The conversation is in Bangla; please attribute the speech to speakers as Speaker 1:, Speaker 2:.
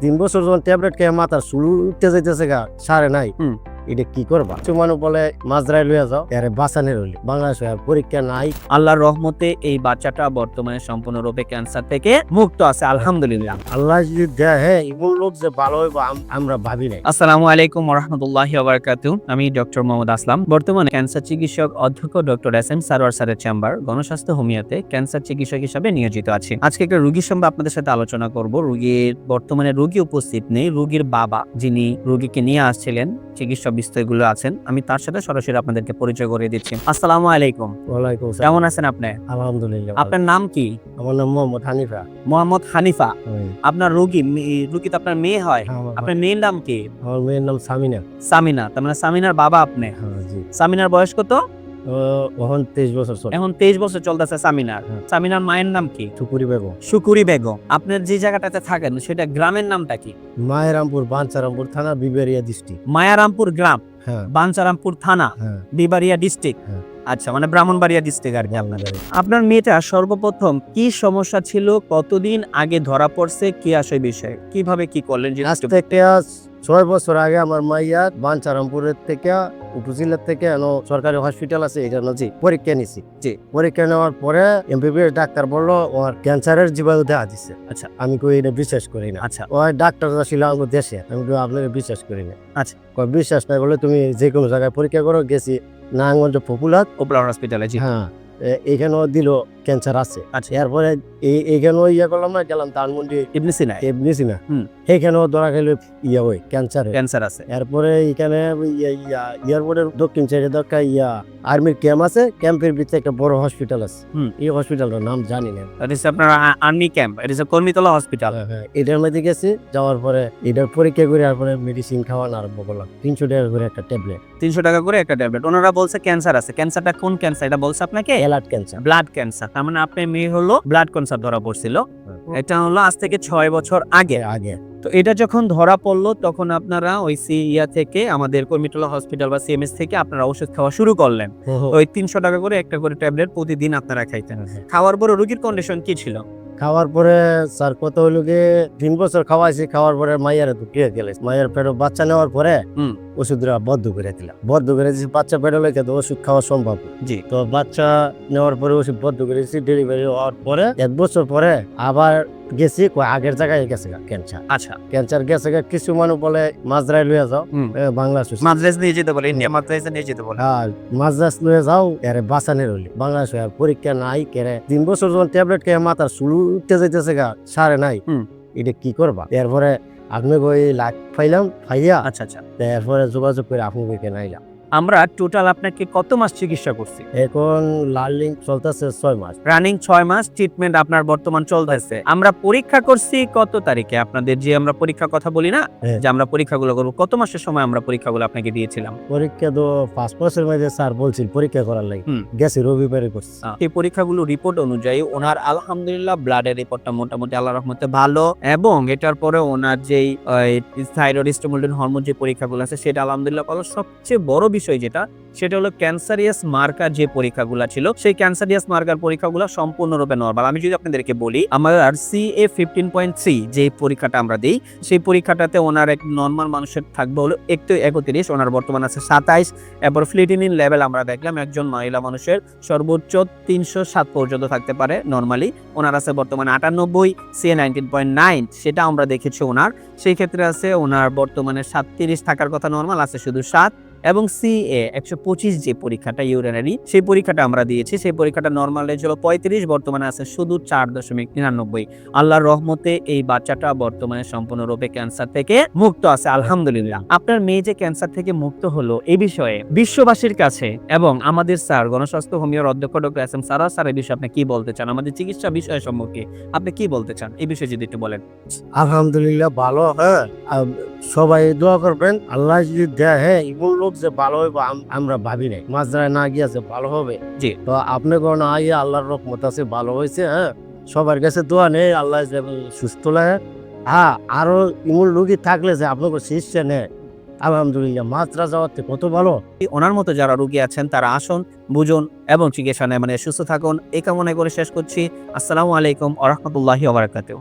Speaker 1: 3 বছর যখন ট্যাবলেট খেয়ে মাথার চুল উঠতে যাইতেছে গা সারে নাই, এটা কি করবা? মানুষ বলে মাঝরায় লইয়া যাও, এরে বাঁচানোর হইলে বাংলাদেশে আর পরীক্ষা নাই।
Speaker 2: আল্লাহর রহমতে এই বাচ্চাটা বর্তমানে সম্পূর্ণরূপে ক্যান্সার থেকে মুক্ত আছে, আলহামদুলিল্লাহ।
Speaker 1: আল্লাহ যদি দেয়, হ্যাঁ, এমন লোক যে ভালো হইব আমরা ভাবি নাই।
Speaker 2: আসসালামু আলাইকুম ওয়া রাহমাতুল্লাহি ওয়া বারাকাতুহু। আমি ডক্টর মোহাম্মদ আসলাম, বর্তমানে ক্যান্সার চিকিৎসক অধ্যক্ষ ডক্টর এস.এম. সারোয়ার স্যারের চেম্বার গণস্বাস্থ্য হোমিওতে ক্যান্সার চিকিৎসক হিসেবে নিয়োজিত আছি। আজকে একটা রোগীর সম্পর্কে আপনাদের সাথে আলোচনা করব। বর্তমানে রোগী উপস্থিত নেই, রোগীর বাবা যিনি রোগীকে নিয়ে আসছিলেন, চিকিৎসা বিস্তারগুলো আছেন, আমি তার সাথে সরাসরি আপনাদেরকে পরিচয় করে দিচ্ছি। আসসালামু আলাইকুম।
Speaker 1: ওয়ালাইকুম আসসালাম।
Speaker 2: কেমন আছেন আপনি?
Speaker 1: আলহামদুলিল্লাহ।
Speaker 2: আপনার নাম কি?
Speaker 1: আমার নাম মোহাম্মদ হানিফা।
Speaker 2: মোহাম্মদ হানিফা। আপনার রোগী তো আপনার মেয়ে হয়, আপনার মেয়ের নাম কি?
Speaker 1: আমার মেয়ের নাম সামিনা।
Speaker 2: সামিনা, তার মানে সামিনার বাবা আপনি?
Speaker 1: হ্যাঁ, জি।
Speaker 2: সামিনার বয়স কত?
Speaker 1: এখন 23 বছর চলে।
Speaker 2: এখন 23 বছর চলতেছে সামিনার। সামিনার মায়ের নাম কি?
Speaker 1: টুকুরি বেগম।
Speaker 2: শুকুরি বেগম। আপনার যে জায়গাটাতে থাকেন সেটা গ্রামের নামটা কি?
Speaker 1: মায়েরামপুর, বাঞ্ছারামপুর থানা, বিবেরিয়া ডিস্ট্রিক্ট।
Speaker 2: মায়ারামপুর গ্রাম,
Speaker 1: হ্যাঁ,
Speaker 2: বাঞ্ছারামপুর থানা,
Speaker 1: হ্যাঁ,
Speaker 2: বিবাড়িয়া ডিস্ট্রিক্ট।
Speaker 1: হ্যাঁ।
Speaker 2: আচ্ছা, মানে ব্রাহ্মণবাড়িয়া ডিস্ট্রিক্ট আর কি আপনাদের। আপনার মেয়েটা সর্বপ্রথম কি সমস্যা ছিল, কতদিন আগে ধরা পড়ছে, কি আসে বিষয়, কিভাবে কি করলেন?
Speaker 1: আজ থেকে 6 বছর আগে আমার মাইয়া বাঞ্ছারামপুরের থেকে উপজেলার থেকে সরকারি হসপিটাল আছে, এটা পরীক্ষা নিছি।
Speaker 2: জি।
Speaker 1: পরীক্ষা নেওয়ার পরে এমবিবিএস ডাক্তার বললো ওর ক্যান্সারের জীবাণু দেখা দিচ্ছে।
Speaker 2: আচ্ছা।
Speaker 1: আমি কই এটা বিশ্বাস করি না।
Speaker 2: আচ্ছা।
Speaker 1: ওই ডাক্তার ছিল আমার দেশে, আমি কই আপনাকে বিশ্বাস করি না।
Speaker 2: আচ্ছা।
Speaker 1: বিশ্বাস না করলে তুমি যে কোনো জায়গায় পরীক্ষা করো। গেছি নারায়ণগঞ্জ পপুলার
Speaker 2: হসপিটালে। জি।
Speaker 1: হ্যাঁ, এখানেও দিল ক্যান্সার আছে।
Speaker 2: আচ্ছা।
Speaker 1: এরপরে এইখানেও করলাম না, গেলাম ধানমন্ডি
Speaker 2: ইবনে সিনা।
Speaker 1: সেইখানেও ধরা গেল ওই ক্যান্সার
Speaker 2: আছে।
Speaker 1: এরপরে এখানে এয়ারপোর্টের দক্ষিণ সাইডে দেখা আর্মির ক্যাম্প আছে, ক্যাম্পের ভিতরে একটা বড় হসপিটাল আছে। এই হসপিটালটার নাম জানি না।
Speaker 2: আপনার আর্মি ক্যাম্প, কর্মীতলা হসপিটাল।
Speaker 1: এটার মধ্যে গেছি, যাওয়ার পরে এটার পরীক্ষা করে তারপরে মেডিসিন খাওয়ানো আরম্ভ করলাম। 300 টাকা করে একটা ট্যাবলেট।
Speaker 2: 300 টাকা করে একটা ট্যাবলেট। ওনারা বলছে ক্যান্সার আছে। ক্যান্সারটা কোন ক্যান্সার এটা বলছে আপনাকে?
Speaker 1: Blood cancer.
Speaker 2: Blood cancer. তার মানে আপনার মেয়ে হলো ব্লাড ক্যান্সার ধরা পড়ছিল। এটা হলো আজ থেকে 6 বছর আগে। তো এটা যখন ধরা পড়লো তখন আপনারা ওই থেকে আমাদের কর্মীটলা হসপিটাল বা সিএমএস থেকে আপনারা ওষুধ খাওয়া শুরু করলেন। ওই 300 টাকা করে একটা করে ট্যাবলেট প্রতিদিন আপনারা খাইতেন। খাওয়ার পরে রোগীর কন্ডিশন কি ছিল?
Speaker 1: খাওয়ার পরে স্যার কত হইল গিয়ে 3 বছর খাওয়াইছি। খাওয়ার পরে মাইয়ারে ঢুকিয়ে গেলে, মাইয়ার পেটে বাচ্চা নেওয়ার পরে ওষুধরা বদ্ধ করে দিলাম। বদ্ধ করে দিয়েছি, বাচ্চা পেটে লেগে তো ওষুধ খাওয়া সম্ভব।
Speaker 2: জি।
Speaker 1: তো বাচ্চা নেওয়ার পরে ওষুধ বদ্ধ করে দিয়েছি। ডেলিভারি হওয়ার পরে 1 বছর পরে আবার গেছি, আগের জায়গায় গেছে ক্যান্সার।
Speaker 2: আচ্ছা।
Speaker 1: ক্যান্সার গেছে। কিছু মানুষ বলে মাঝরায় লইয়া যাও, বাংলাদেশ
Speaker 2: মাদ্রাজ নিয়ে যেতে বলে, ইন্ডিয়া মাদ্রাজে নিয়ে যেতে বলে।
Speaker 1: হ্যাঁ, মাঝরাজ লইয়া যাও, এরে বাঁচানোর হইলে বাংলাদেশে আর পরীক্ষা নাই। কেরে 3 বছর যখন ট্যাবলেট খেয়ে মাথার চুল উঠতে যাইতেছে গা সারে নাই, এটা কি করবা? এরপরে আপনি ওই লাখ পাইলাম পাইয়া।
Speaker 2: আচ্ছা আচ্ছা।
Speaker 1: এরপরে যোগাযোগ করে আপনাকে নাইলাম।
Speaker 2: আমরা টোটাল আপনাকে কত মাস চিকিৎসা করছি?
Speaker 1: এখন লার্নিং চলতেছে 6 মাস।
Speaker 2: রানিং 6 মাস ট্রিটমেন্ট আপনার বর্তমান চলতেছে। আমরা পরীক্ষা করছি কত তারিখে? আপনাদের যে আমরা পরীক্ষার কথা বলি না, যে আমরা পরীক্ষাগুলো করব, কত মাসের সময় আমরা পরীক্ষাগুলো আপনাকে দিয়েছিলাম?
Speaker 1: পরীক্ষা তো 5 মাসের মধ্যে স্যার বলছিল পরীক্ষা করার লাগে। গেছি রবিবারে করছি।
Speaker 2: এই পরীক্ষাগুলো রিপোর্ট অনুযায়ী ওনার আলহামদুলিল্লাহ ব্লাডের রিপোর্টটা মোটামুটি আল্লাহর রহমতে ভালো, এবং এটার পরে ওনার যেই থাইরয়েড স্টিমুলেটিং হরমোন যে পরীক্ষাগুলো আছে সেটা আলহামদুলিল্লাহ ভালো। সবচেয়ে বড় বিষয় যেটা, সেটা হলো ক্যান্সারিয়াস মার্কার যে পরীক্ষাগুলো ছিল, সেই ক্যান্সারিয়াস মার্কার পরীক্ষাগুলো সম্পূর্ণরূপে নরমাল। আমি যদি আপনাদেরকে বলি, আমার CA 15.3 যে পরীক্ষাটা আমরা দিই, সেই পরীক্ষাটাতে ওনার এক নরমাল মানুষের থাকবে হলো একটু 31, ওনার বর্তমান আছে 27। এরপর ফ্লিটিনিন লেভেল আমরা দেখলাম একজন মহিলা মানুষের সর্বোচ্চ 307 পর্যন্ত থাকতে পারে নরমালি, ওনার আছে বর্তমানে 98। CA 19.9 সেটা আমরা দেখেছি ওনার, সেই ক্ষেত্রে আছে ওনার বর্তমানে 37 থাকার কথা, নরমাল আছে শুধু 7। এবং CA 125 যে পরীক্ষাটা ইউরিনারি, সেই পরীক্ষাটা আমরা দিয়েছি, সেই পরীক্ষাটা নরমাল রেঞ্জ হলো 35, বর্তমানে আছে শুধু 4.99। আল্লাহর রহমতে এই বাচ্চাটা বর্তমানে সম্পূর্ণরূপে ক্যান্সার থেকে মুক্ত আছে, আলহামদুলিল্লাহ। আপনার মেয়ে যে ক্যান্সার থেকে মুক্ত হলো, এই বিষয়ে বিশ্ববাসীর কাছে এবং আমাদের স্যার গণস্বাস্থ্য হোমিওর অধ্যক্ষ ডক্টর এস.এম. সারোয়ার স্যার এই বিষয়ে আপনি কি বলতে চান? আমাদের চিকিৎসা বিষয় সম্পর্কে আপনি কি বলতে চান, এই বিষয়ে যদি একটু বলেন।
Speaker 1: আলহামদুলিল্লাহ ভালো। হ্যাঁ, সবাই দোয়া করবেন। আল্লাহ যদি দেয়, হ্যাঁ, এমন লোক যে ভালো হইব আমরা ভাবি নাই। মাঝরায় না গিয়ে যে ভালো হবে।
Speaker 2: জি।
Speaker 1: তো আপনি কোন আইয়া আল্লাহর রহমত আছে, ভালো হয়েছে। হ্যাঁ, সবার কাছে দোয়া নেই, আল্লাহ সুস্থ লাগে। হ্যাঁ, আরো এমন রোগী থাকলে যে আপনাকে শিষ্যে নেয়, আলহামদুলিল্লাহ। মাত্রা যাওয়াতে কত ভালো।
Speaker 2: ওনার মতো যারা রোগী আছেন তারা আসুন, বুঝুন এবং চিকিৎসা নেয়, মানে সুস্থ থাকুন, এই কামনা করে শেষ করছি। আসসালামু আলাইকুম ওয়া রাহমাতুল্লাহি ওয়া বারাকাতুহু।